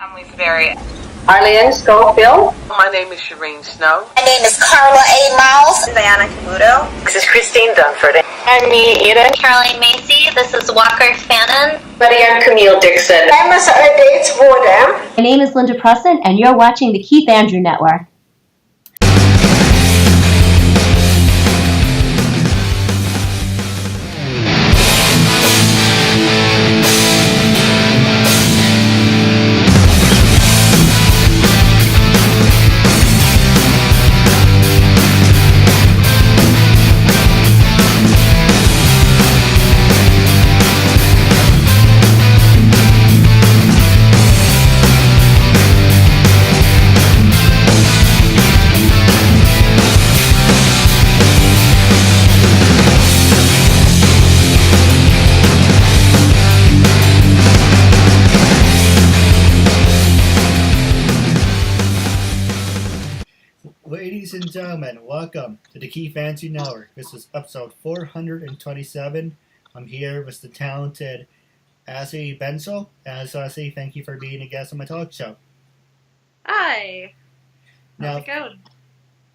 Emily Ferry. Arlene Schofield. My name is Shireen Snow. My name is Carla A. Miles. Diana Camuto. This is Christine Dunford. I'm me, Eden. Caroline Macy. This is Walker Fannin. I'm Camille Dixon. I'm Masara Dates Wardam. My name is Linda Preston, and you're watching the Keith Andrew Network. Ladies and gentlemen, welcome to the Keith Andrew Network. This is episode 427. I'm here with the talented Ashley Bensel. Ashley, thank you for being a guest on my talk show. Hi. Now, how's it going?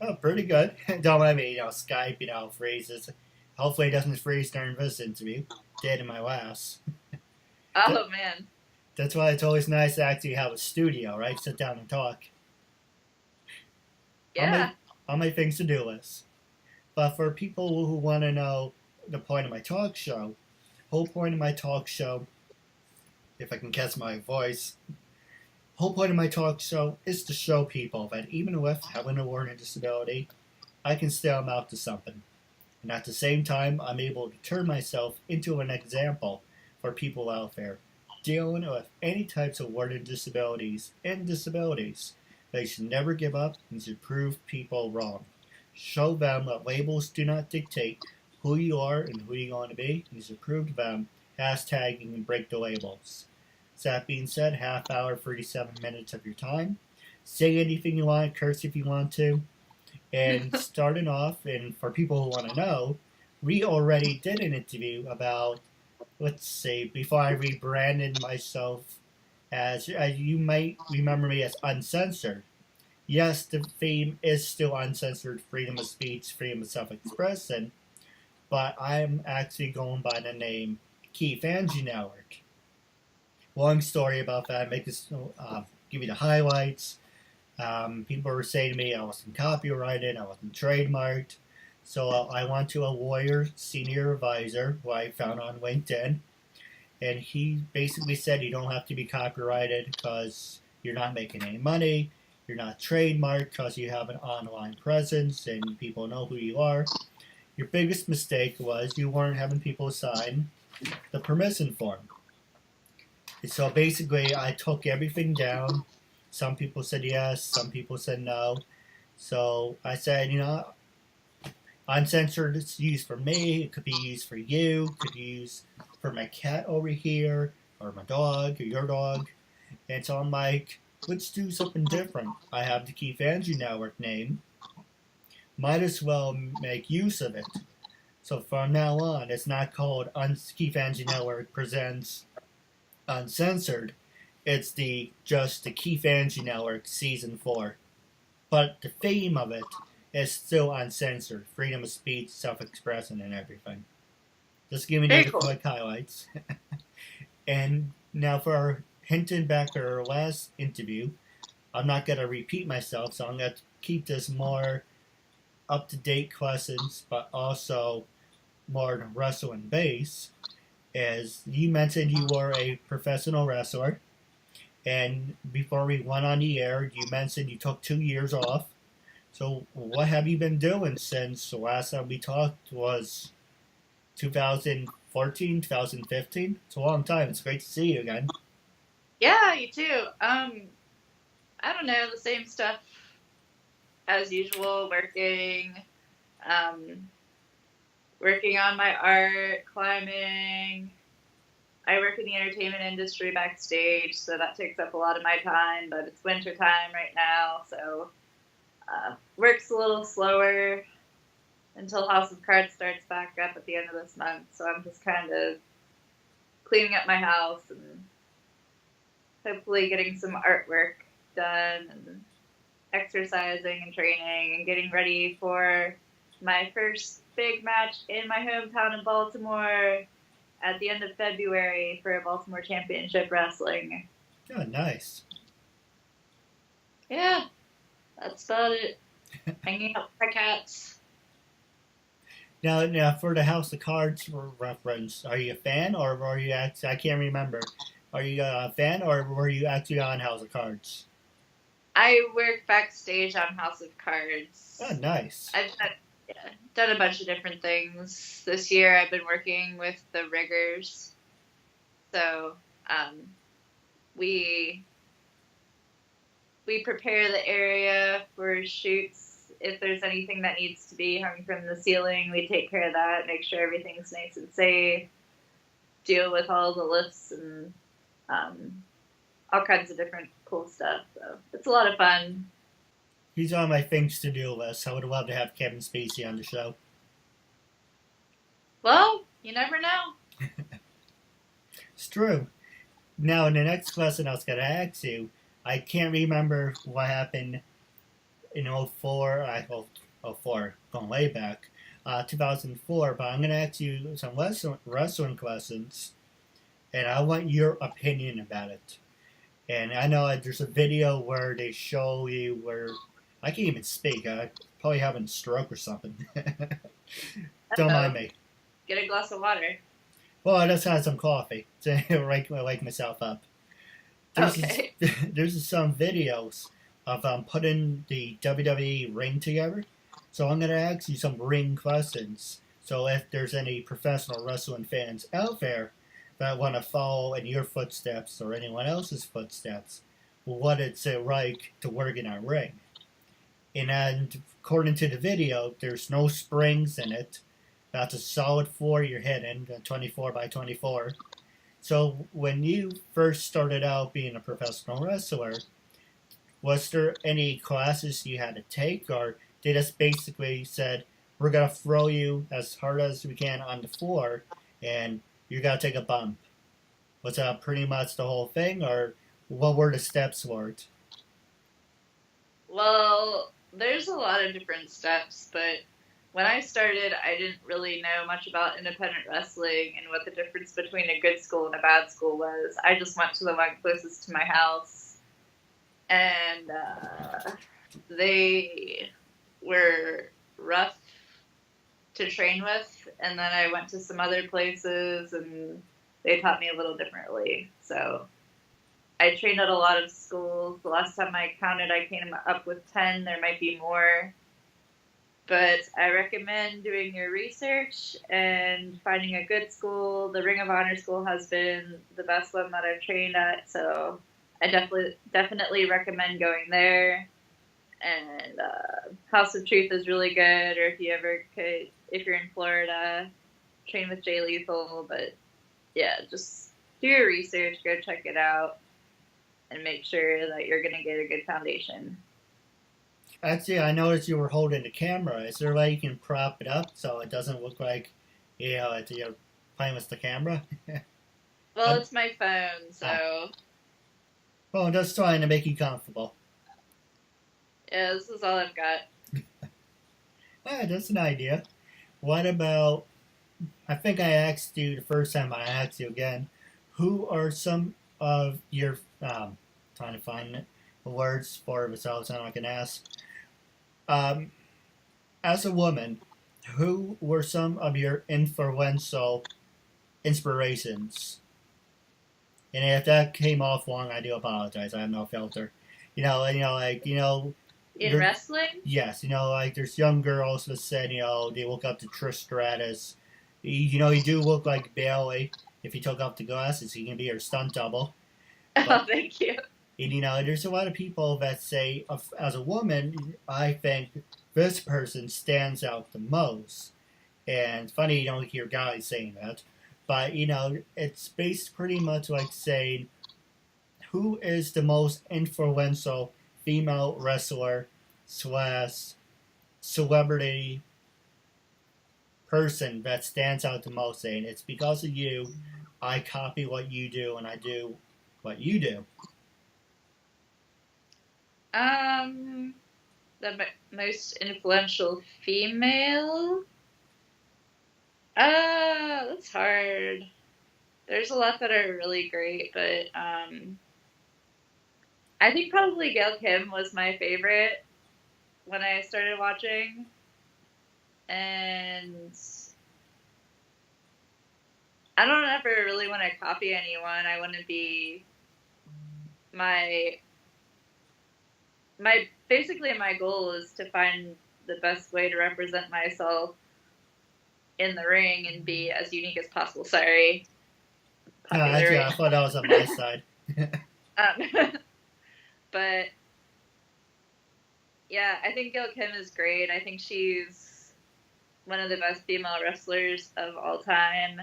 Oh, pretty good. Don't let me, Skype, phrases. Hopefully it doesn't freeze during this interview. Did in my last. Oh, man. That's why it's always nice to actually have a studio, right? Sit down and talk. Yeah. On my things to do list. But for people who want to know the point of my talk show, whole point of my talk show, if I can catch my voice, whole point of my talk show is to show people that even with having a learning disability, I can still amount to something. And at the same time, I'm able to turn myself into an example for people out there dealing with any types of learning disabilities and disabilities. They should never give up and should prove people wrong. Show them that labels do not dictate who you are and who you're going to be. You should prove to them, hashtagging and break the labels. So that being said, half hour, 37 minutes of your time. Say anything you want, curse if you want to. And starting off, and for people who want to know, we already did an interview about, let's see, before I rebranded myself as you might remember me as Uncensored. Yes, the theme is still uncensored, freedom of speech, freedom of self-expression, but I'm actually going by the name KeithAndrewNetWork. Long story about that. Give you the highlights. People were saying to me I wasn't copyrighted, I wasn't trademarked, so I went to a lawyer, senior advisor, who I found on LinkedIn. And he basically said you don't have to be copyrighted because you're not making any money. You're not trademarked because you have an online presence and people know who you are. Your biggest mistake was you weren't having people sign the permission form. So basically, I took everything down. Some people said yes, some people said no. So I said, Uncensored is used for me, it could be used for you, it could be used for my cat over here, or my dog, or your dog. And so I'm like, let's do something different. I have the Keith Andrew Network name. Might as well make use of it. So from now on, it's not called Keith Andrew Network Presents Uncensored. It's just the Keith Andrew Network Season 4. But the theme of it is still uncensored. Freedom of speech, self-expression, and everything. Just giving you the quick highlights. And now for our hinting back to our last interview, I'm not going to repeat myself, so I'm going to keep this more up-to-date questions, but also more wrestling base. As you mentioned, you were a professional wrestler, and before we went on the air, you mentioned you took 2 years off. So what have you been doing since the last time we talked was 2014, 2015? It's a long time. It's great to see you again. Yeah, you too. I don't know, the same stuff as usual, working on my art, climbing. I work in the entertainment industry backstage, so that takes up a lot of my time, but it's winter time right now, so work's a little slower until House of Cards starts back up at the end of this month, so I'm just kind of cleaning up my house and hopefully getting some artwork done and exercising and training and getting ready for my first big match in my hometown of Baltimore at the end of February for Baltimore Championship Wrestling. Oh, nice. Yeah, that's about it. Hanging out with my cats. Now, for the House of Cards reference, are you a fan or were you actually, I can't remember. Are you a fan or were you actually on House of Cards? I work backstage on House of Cards. Oh, nice. I've done a bunch of different things. This year I've been working with the riggers. So we prepare the area for shoots. If there's anything that needs to be hung from the ceiling, we take care of that, make sure everything's nice and safe, deal with all the lifts and all kinds of different cool stuff. So it's a lot of fun. He's on my things to do list. I would love to have Kevin Spacey on the show. Well, you never know. It's true. Now, in the next question I was going to ask you, I can't remember what happened in 04, 04, going way back, 2004, but I'm going to ask you some wrestling questions, and I want your opinion about it. And I know there's a video where they show you where, I can't even speak, I probably having a stroke or something. Don't mind me. Get a glass of water. Well, I just had some coffee to wake myself up. There's some videos of putting the WWE ring together. So I'm going to ask you some ring questions. So if there's any professional wrestling fans out there that want to follow in your footsteps or anyone else's footsteps, what it's like to work in a ring. And according to the video, there's no springs in it. That's a solid floor you're hitting, 24 by 24. So when you first started out being a professional wrestler, was there any classes you had to take, or they just basically said, we're going to throw you as hard as we can on the floor, and you got to take a bump? Was that pretty much the whole thing, or what were the steps for it? Well, there's a lot of different steps, but when I started, I didn't really know much about independent wrestling and what the difference between a good school and a bad school was. I just went to the one closest to my house, and they were rough to train with, and then I went to some other places, and they taught me a little differently. So I trained at a lot of schools. The last time I counted, I came up with 10. There might be more. But I recommend doing your research and finding a good school. The Ring of Honor school has been the best one that I've trained at, so I definitely recommend going there. And House of Truth is really good, or if you're in Florida, train with Jay Lethal. But yeah, just do your research, go check it out, and make sure that you're going to get a good foundation. Actually, I noticed you were holding the camera. Is there a way you can prop it up so it doesn't look like you're playing with the camera? Well, it's my phone, so... Well, I'm just trying to make you comfortable. Yeah, this is all I've got. That's an idea. What about... I think I asked you the first time, I asked you again. Who are some of your... trying to find words for it myself, so I can ask. As a woman, who were some of your influential inspirations? And if that came off wrong, I do apologize. I have no filter. In wrestling? Yes, there's young girls that said, they look up to Trish Stratus. You do look like Bailey. If you took off the glasses, he can be her stunt double. Oh, thank you. And, there's a lot of people that say, as a woman, I think this person stands out the most. And it's funny you don't hear guys saying that. But, it's based pretty much like saying, who is the most influential female wrestler / celebrity person that stands out the most, saying, it's because of you, I copy what you do, and I do what you do. The most influential female? That's hard. There's a lot that are really great, but I think probably Gail Kim was my favorite when I started watching. And I don't ever really want to copy anyone. I want to be basically my goal is to find the best way to represent myself in the ring and be as unique as possible. Sorry. I thought that was on my side. But yeah, I think Gail Kim is great. I think she's one of the best female wrestlers of all time.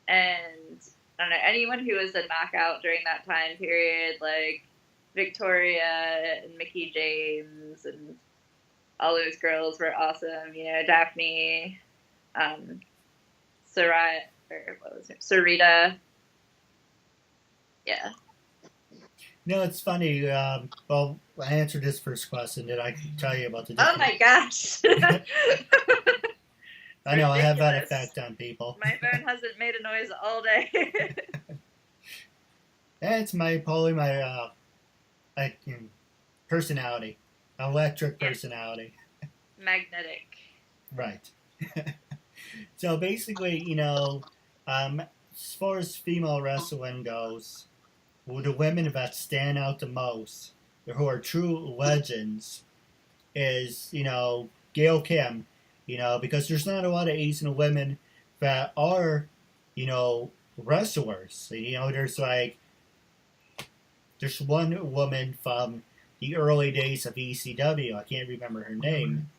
And I don't know, anyone who was a knockout during that time period, like Victoria and Mickey James and all those girls were awesome. You know, Daphne, Sarita. Yeah. No, it's funny. Well, I answered this first question. Did I tell you about the Oh my gosh. I know, I have that effect on people. My phone hasn't made a noise all day. It's probably my personality. Electric personality. Magnetic. Right. So basically, you know, as far as female wrestling goes, the women that stand out the most, who are true legends, is, you know, Gail Kim. You know, because there's not a lot of Asian women that are, you know, wrestlers. You know, there's one woman from the early days of ECW. I can't remember her name.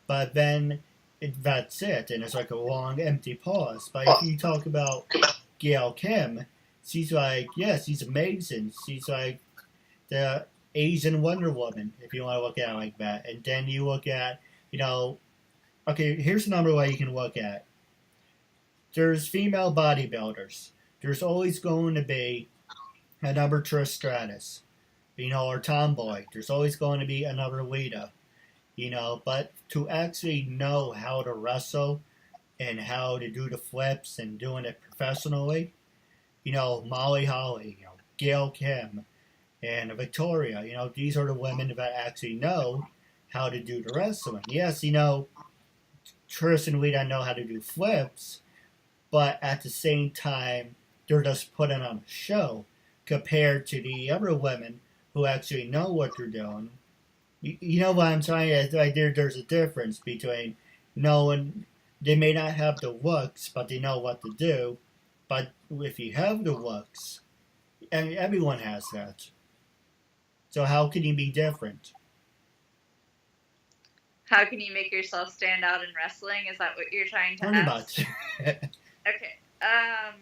But then that's it. And it's like a long, empty pause. But if you talk about Gail Kim, she's like, yes, she's amazing. She's like the Asian Wonder Woman, if you want to look at it like that. And then you look at, you know, okay, here's another way you can look at it. There's female bodybuilders. There's always going to be another Trish Stratus, you know, or Tomboy. There's always going to be another Lita, you know. But to actually know how to wrestle and how to do the flips and doing it professionally, you know, Molly Holly, you know, Gail Kim, and Victoria, you know, these are the women that actually know how to do the wrestling. Yes, you know, Trish and Lita know how to do flips, but at the same time, they're just putting on a show compared to the other women who actually know what they're doing. You know what I'm trying to say? There's a difference between knowing they may not have the looks, but they know what to do. But if you have the looks, and everyone has that. So how can you be different? How can you make yourself stand out in wrestling? Is that what you're trying to Pretty ask? much. Okay. I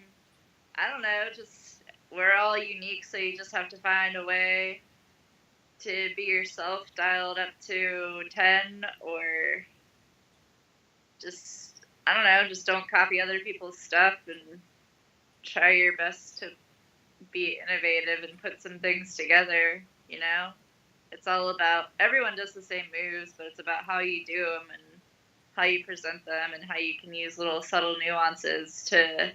don't know. Just we're all unique, so you just have to find a way to be yourself, dialed up to 10, or just I don't know. Just don't copy other people's stuff and try your best to be innovative and put some things together. You know. It's all about, everyone does the same moves, but it's about how you do them and how you present them and how you can use little subtle nuances to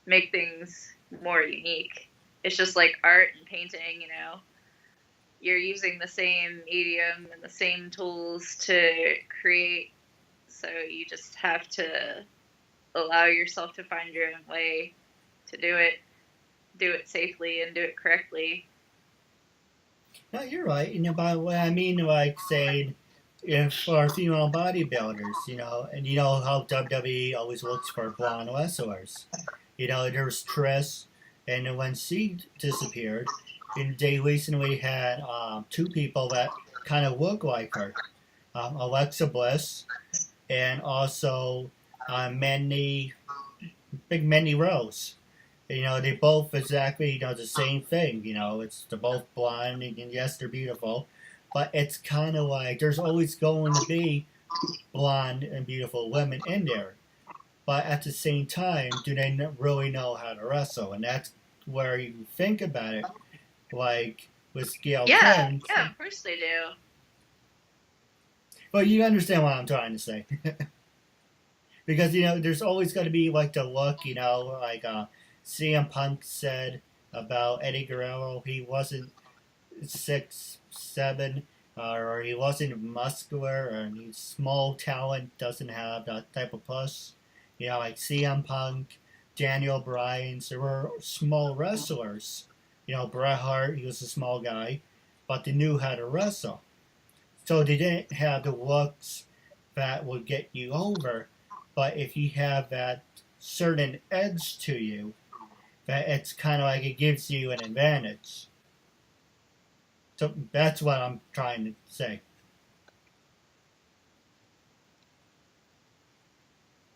make things more unique. It's just like art and painting, you know. You're using the same medium and the same tools to create, so you just have to allow yourself to find your own way to do it safely and do it correctly. No, you're right. You know, by what I mean, like saying, for female bodybuilders, you know, and you know how WWE always looks for blonde wrestlers. You know, there's Trish, and when she disappeared, and they recently had two people that kind of look like her, Alexa Bliss, and also Mandy Rose. You know, they both exactly, you know, the same thing. You know, they're both blonde, and yes, they're beautiful. But it's kind of like, there's always going to be blonde and beautiful women in there. But at the same time, do they really know how to wrestle? And that's where you think about it. Like, with scale Yeah, pins. yeah, of course they do. But you understand what I'm trying to say. Because, there's always going to be, like, the look, like CM Punk said about Eddie Guerrero. He wasn't 6'7", or he wasn't muscular, or he's small talent, doesn't have that type of push. Like CM Punk, Daniel Bryan, they were small wrestlers. Bret Hart, he was a small guy, but they knew how to wrestle. So they didn't have the looks that would get you over, but if you have that certain edge to you, that it's kind of like it gives you an advantage. So that's what I'm trying to say.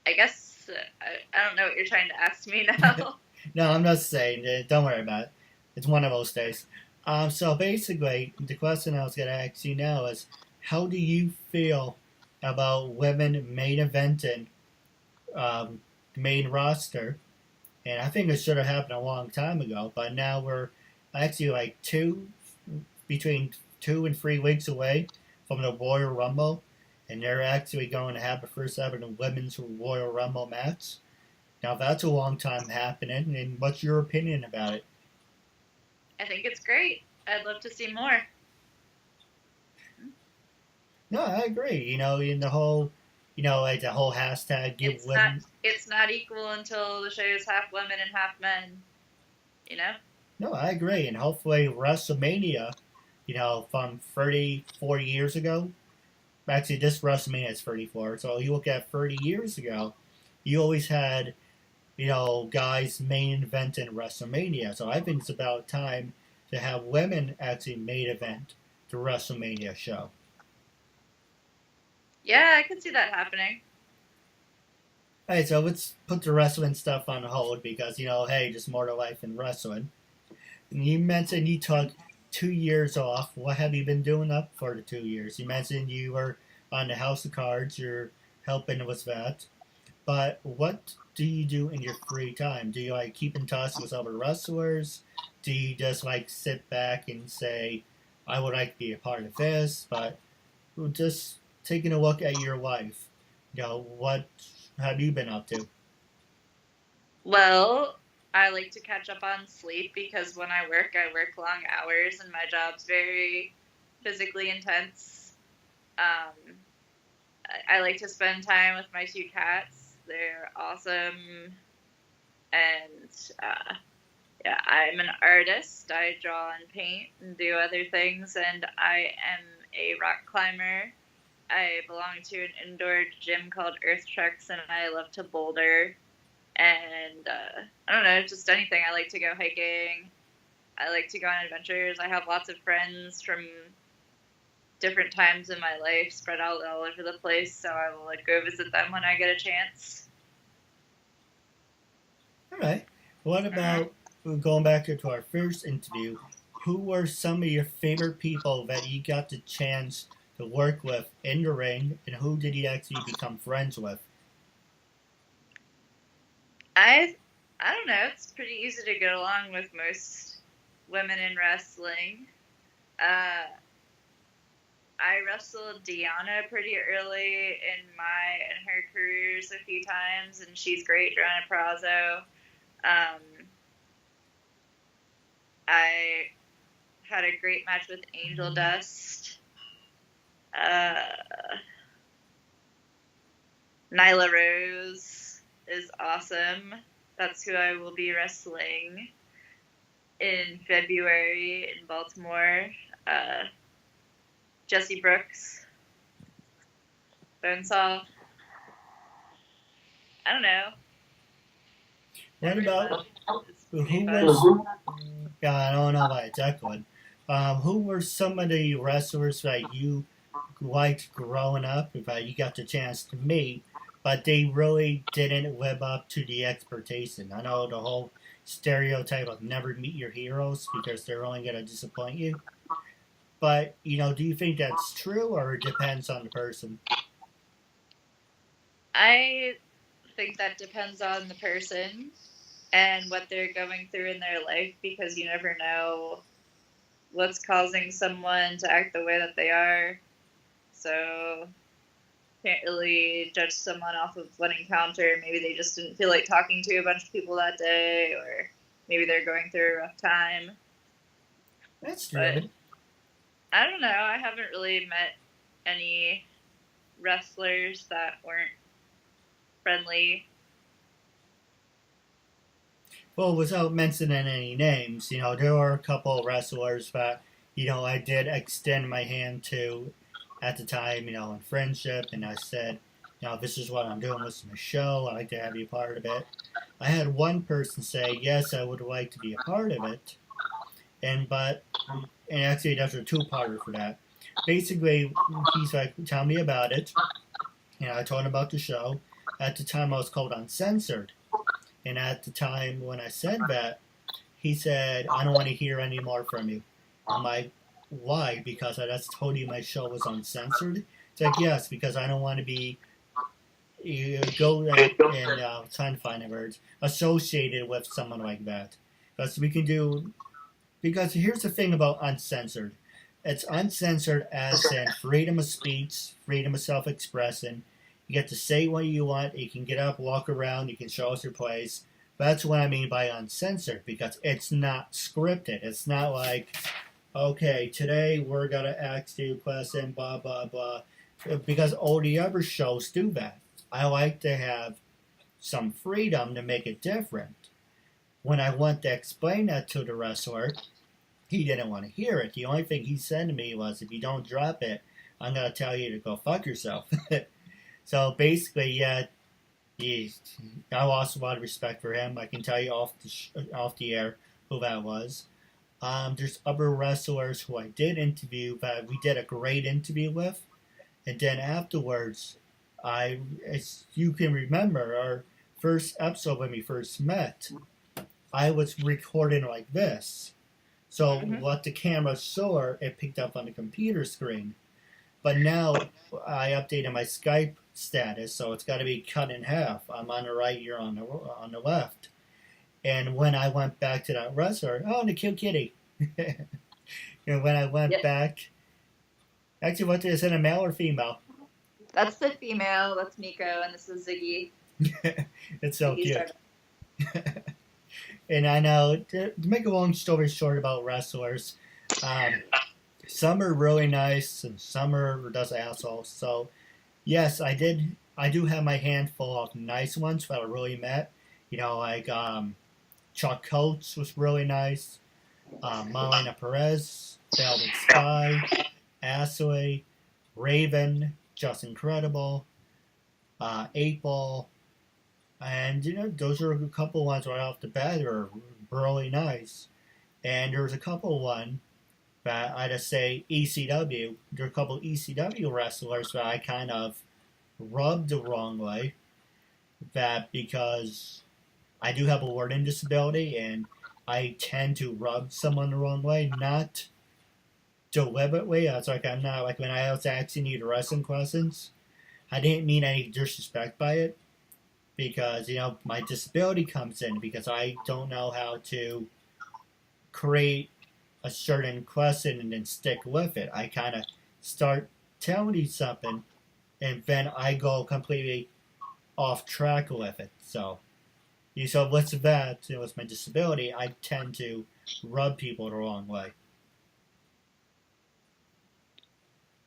I guess I don't know what you're trying to ask me now. No, I'm not saying it. Don't worry about it. It's one of those days. So basically, the question I was going to ask you now is, how do you feel about women main eventing the main roster? And I think it should have happened a long time ago, but now we're actually like between 2 and 3 weeks away from the Royal Rumble, and they're actually going to have the first ever women's Royal Rumble match. Now that's a long time happening, and what's your opinion about it? I think it's great. I'd love to see more. No, I agree. In the whole, like the whole hashtag give women. It's not equal until the show is half women and half men. No, I agree, and hopefully WrestleMania, from 34 years ago. Actually, this WrestleMania is 34. So you look at 30 years ago, you always had, guys main event in WrestleMania. So I think it's about time to have women actually main event the WrestleMania show. Yeah, I could see that happening. Alright, so let's put the wrestling stuff on hold because, hey, just more to life in wrestling. And you mentioned you took 2 years off. What have you been doing up for the 2 years? You mentioned you were on the House of Cards. You're helping with that. But what do you do in your free time? Do you, keep in touch with other wrestlers? Do you just, sit back and say, I would like to be a part of this? But just taking a look at your life, what have you been up to? Well, I like to catch up on sleep because when I work long hours and my job's very physically intense. I like to spend time with my 2 cats. They're awesome. And yeah, I'm an artist. I draw and paint and do other things. And I am a rock climber. I belong to an indoor gym called Earth Trucks, and I love to boulder. And I don't know, just anything. I like to go hiking. I like to go on adventures. I have lots of friends from different times in my life spread out all over the place, so I will go visit them when I get a chance. All right. What about, going back to our first interview, who were some of your favorite people that you got the chance to work with in the ring, and who did you actually become friends with? I don't know. It's pretty easy to get along with most women in wrestling. I wrestled Deanna pretty early in her careers a few times, and she's great, Joanna Prazo. I had a great match with Angel Dust. Nyla Rose is awesome. That's who I will be wrestling in February in Baltimore. Jesse Brooks. Bonesaw. I don't know. What about who was? Yeah, I don't know about that one. Who were some of the wrestlers that you liked growing up, that you got the chance to meet, but they really didn't live up to the expectation? I know the whole stereotype of never meet your heroes because they're only going to disappoint you. But, do you think that's true, or it depends on the person? I think that depends on the person and what they're going through in their life, because you never know what's causing someone to act the way that they are. So can't really judge someone off of one encounter. Maybe they just didn't feel like talking to a bunch of people that day, or maybe they're going through a rough time. That's true. But I don't know. I haven't really met any wrestlers that weren't friendly. Well, without mentioning any names, there were a couple wrestlers that, I did extend my hand to at the time, in friendship, and I said, this is what I'm doing, this is my show, I'd like to have you a part of it. I had one person say, yes, I would like to be a part of it, and actually there's a two-parter for that. Basically, he's like, tell me about it, and I told him about the show. At the time, I was called Uncensored, and at the time when I said that, he said, I don't want to hear any more from you. I'm like, why? Because I just told you my show was uncensored? It's like, yes, because I don't want to be, trying to find the words, associated with someone like that. Because because here's the thing about uncensored. It's uncensored as in freedom of speech, freedom of self-expression. You get to say what you want, you can get up, walk around, you can show us your place. That's what I mean by uncensored, because it's not scripted. It's not like, okay, today we're going to ask you a question, blah, blah, blah. Because all the other shows do that. I like to have some freedom to make it different. When I went to explain that to the wrestler, he didn't want to hear it. The only thing he said to me was, if you don't drop it, I'm going to tell you to go fuck yourself. So basically, yeah, I lost a lot of respect for him. I can tell you off the air who that was. There's other wrestlers who I did interview that we did a great interview with. And then afterwards, as you can remember, our first episode when we first met, I was recording like this. So what the camera saw, it picked up on the computer screen. But now I updated my Skype status, so it's got to be cut in half. I'm on the right, you're on the left. And when I went back to that wrestler, oh, the cute kitty. When I went back, actually, what is it, a male or female? That's the female. That's Miko, and this is Ziggy. It's so Ziggy's cute. And I know, to make a long story short about wrestlers, some are really nice and some are just assholes. So, yes, I do have my handful of nice ones that I really met. Like Chuck Coates was really nice. Marlena Perez, Velvet Sky, Ashley, Raven, just incredible. 8-Ball. And, those are a couple ones right off the bat that are really nice. And there's a couple one that I just say ECW. There are a couple ECW wrestlers that I kind of rubbed the wrong way. That because I do have a learning disability and I tend to rub someone the wrong way, not deliberately. It's like I'm not, like when I was asking you the wrestling questions, I didn't mean any disrespect by it. Because, my disability comes in because I don't know how to create a certain question and then stick with it. I kind of start telling you something and then I go completely off track with it. So what's that? With my disability, I tend to rub people the wrong way.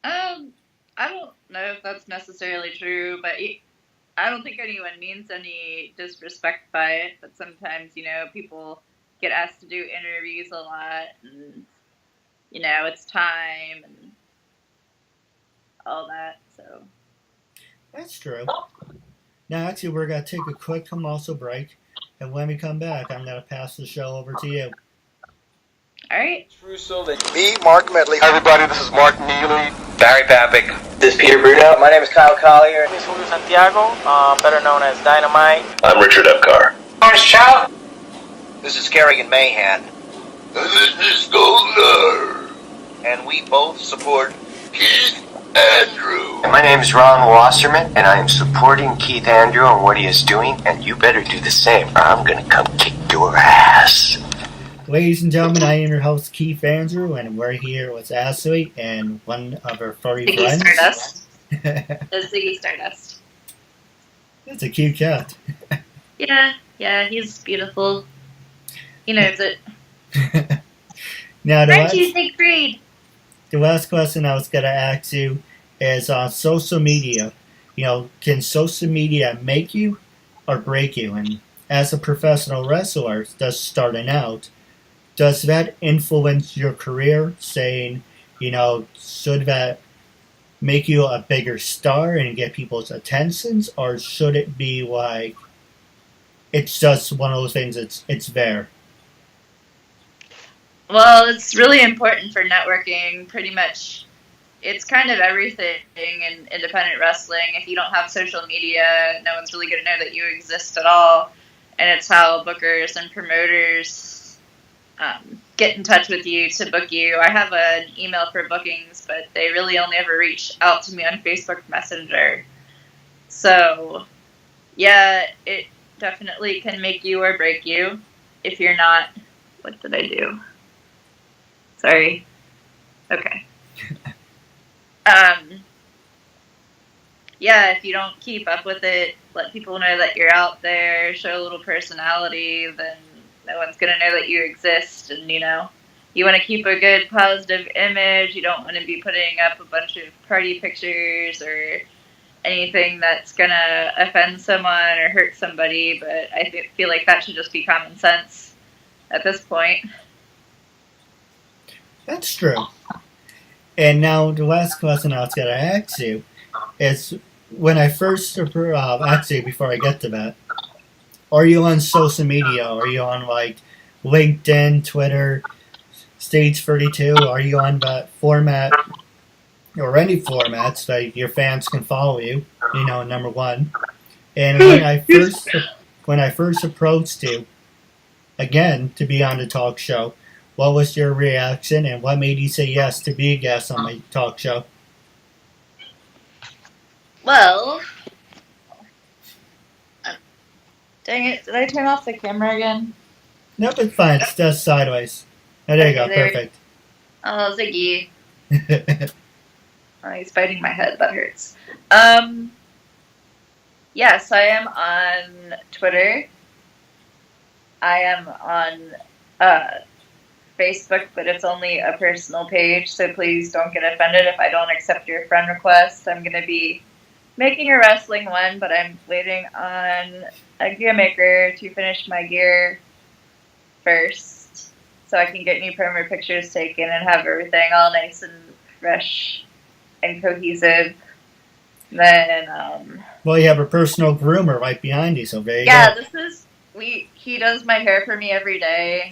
I don't know if that's necessarily true, but I don't think anyone means any disrespect by it, but sometimes, people get asked to do interviews a lot, and, it's time and all that, so. That's true. Now, actually, we're going to take a quick commercial break, and when we come back, I'm going to pass the show over to you. All right. Me, Mark Medley. Hi, everybody. This is Mark Neely. Barry Papick. This is Peter Bruno. My name is Kyle Collier. This is Julio Santiago, better known as Dynamite. I'm Richard Epcar. Orange Chow. This is Kerrigan Mahan. This is Golder. And we both support Keith Andrew. My name is Ron Wasserman, and I am supporting Keith Andrew and what he is doing, and you better do the same, or I'm going to come kick your ass. Ladies and gentlemen, I am your host, Keith Andrew, and we're here with Ashley and one of her furry friends. Stardust. It's Ziggy Stardust. It's a cute cat. Yeah, he's beautiful. He knows it. Now, Aren't you, Siegfried? The last question I was going to ask you is on social media. Can social media make you or break you? And as a professional wrestler just starting out, does that influence your career? Saying, should that make you a bigger star and get people's attentions? Or should it be like, it's just one of those things, it's there? Well, it's really important for networking, pretty much. It's kind of everything in independent wrestling. If you don't have social media, no one's really going to know that you exist at all. And it's how bookers and promoters get in touch with you to book you. I have an email for bookings, but they really only ever reach out to me on Facebook Messenger. So, yeah, it definitely can make you or break you if you're not... What did I do? Sorry. Okay. Yeah, if you don't keep up with it, let people know that you're out there, show a little personality, then no one's going to know that you exist. And, you want to keep a good positive image. You don't want to be putting up a bunch of party pictures or anything that's going to offend someone or hurt somebody. But I feel like that should just be common sense at this point. That's true. And now the last question I was going to ask you is, when I first, actually before I get to that, are you on social media? Are you on like LinkedIn, Twitter, Stage 32? Are you on that format or any formats that your fans can follow you, number one? And when I first approached you, again, to be on the talk show, what was your reaction, and what made you say yes to be a guest on my talk show? Well, dang it, did I turn off the camera again? Nope, it's fine. It's just sideways. Oh, there you go. Perfect. Oh, Ziggy. Oh, he's biting my head. That hurts. Yes, I am on Twitter. I am on Facebook, but it's only a personal page, so please don't get offended if I don't accept your friend request. I'm going to be making a wrestling one, but I'm waiting on a gear maker to finish my gear first, so I can get new promo pictures taken and have everything all nice and fresh and cohesive. Then, well, you have a personal groomer right behind you, so there you go. Yeah, he does my hair for me every day.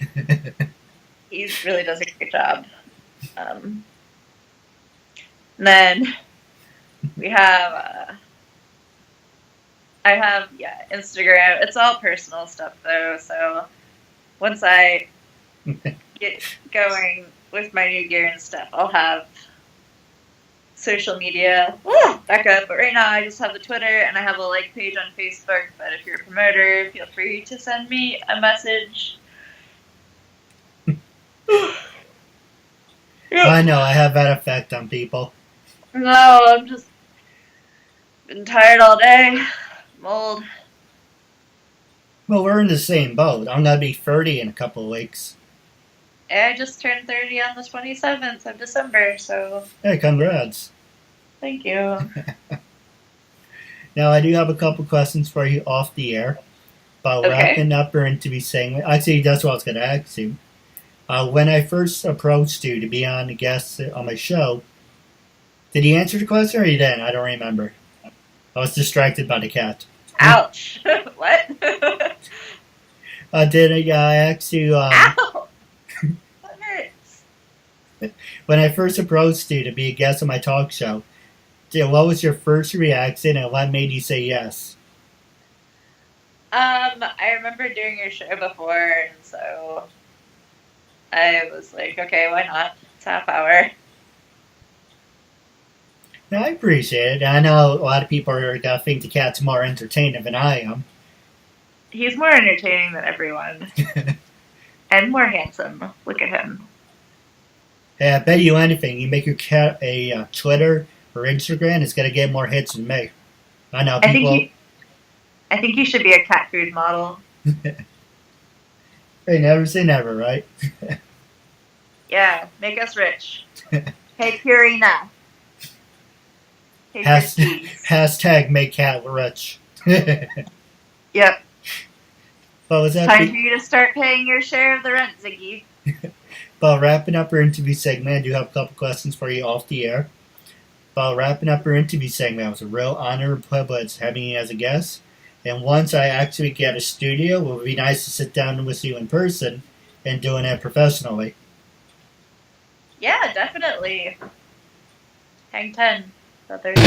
He really does a great job. Then we have, I have Instagram. It's all personal stuff though. So once I get going with my new gear and stuff, I'll have social media back up. But right now I just have the Twitter and I have a like page on Facebook. But if you're a promoter, feel free to send me a message. I know, I have that effect on people. No, I'm just been tired all day. I'm old. Well, we're in the same boat. I'm going to be 30 in a couple of weeks. I just turned 30 on the 27th of December, so... Hey, congrats. Thank you. Now, I do have a couple questions for you off the air. But wrapping up our interview segment... Actually, that's what I was going to ask you. When I first approached you to be on the guest on my show, did you answer the question or you didn't? I don't remember. I was distracted by the cat. Ouch. What? Did I ask you... Ow! That hurts. When I first approached you to be a guest on my talk show, what was your first reaction and what made you say yes? I remember doing your show before, and so... I was like, okay, why not? It's half hour. No, I appreciate it. I know a lot of people are going to think the cat's more entertaining than I am. He's more entertaining than everyone. And more handsome. Look at him. Hey, I bet you anything. You make your cat a Twitter or Instagram, it's gonna get more hits than me. I know people. I think you should be a cat food model. Hey, never say never, right? Yeah, make us rich. Hey, Purina. Hey, Hashtag make cat rich. Yep. But was that Time for you to start paying your share of the rent, Ziggy. But wrapping up our interview segment, I do have a couple questions for you off the air. But wrapping up our interview segment, it was a real honor and privilege having you as a guest. And once I actually get a studio, it would be nice to sit down with you in person and doing it professionally. Yeah, definitely. Hang 10. So there's